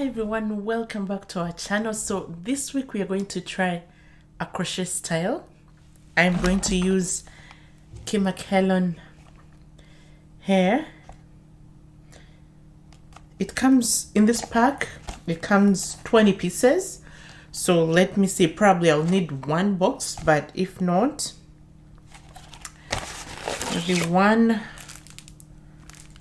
Hi everyone, welcome back to our channel. So this week we are going to try a crochet style. I'm going to use Kima Kalon hair. It comes in this pack, it comes 20 pieces. So let me see, probably I'll need one box, but if not, maybe one, I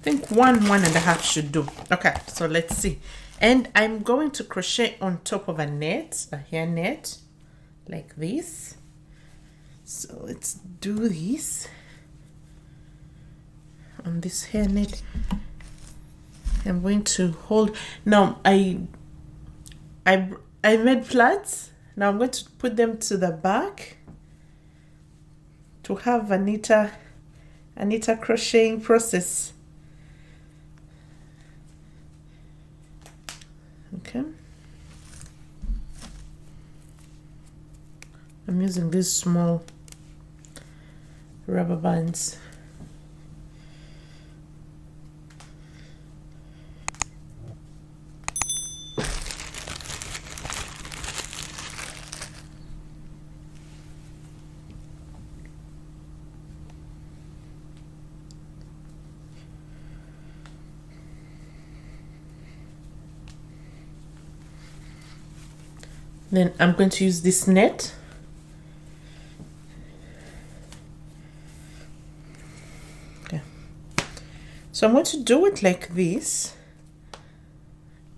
think one and a half should do. Okay, so let's see. And I'm going to crochet on top of a net, a hair net, like this. So let's do this on this hair net. I'm going to hold. Now I made plats. Now I'm going to put them to the back to have a neater crocheting process. Okay, I'm using these small rubber bands. Then I'm going to use this net. Okay. So I'm going to do it like this.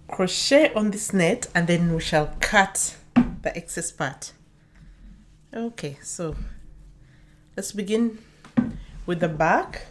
Crochet on this net and then we shall cut the excess part. Okay, so let's begin with the back.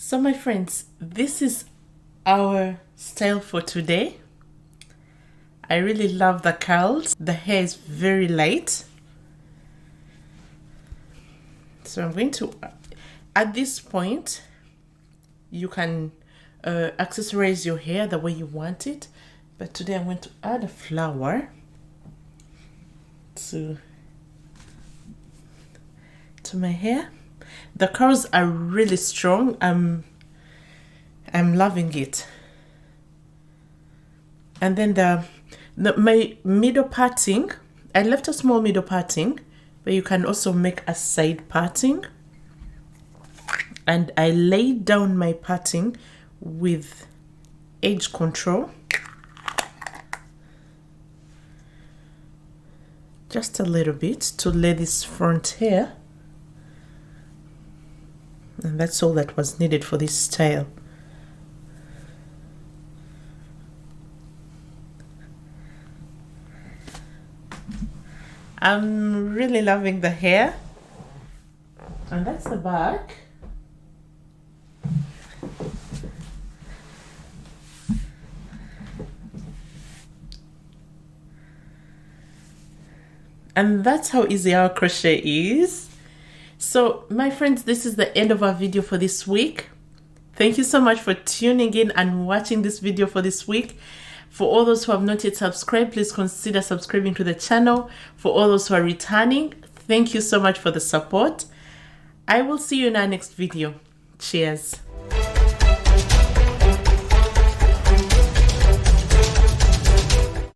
So my friends, this is our style for today. I really love the curls. The hair is very light. So I'm going to, at this point, you can accessorize your hair the way you want it. But today I'm going to add a flower to my hair. The curls are really strong. I'm loving it. And then my middle parting, I left a small middle parting, but you can also make a side parting. And I laid down my parting with edge control. Just a little bit to lay this front hair. And that's all that was needed for this style. I'm really loving the hair. And that's the back. And that's how easy our crochet is. So my friends, this is the end of our video for this week. Thank you so much for tuning in and watching this video for this week. For all those who have not yet subscribed, please consider subscribing to the channel. For all those who are returning, thank you so much for the support. I will see you in our next video. Cheers.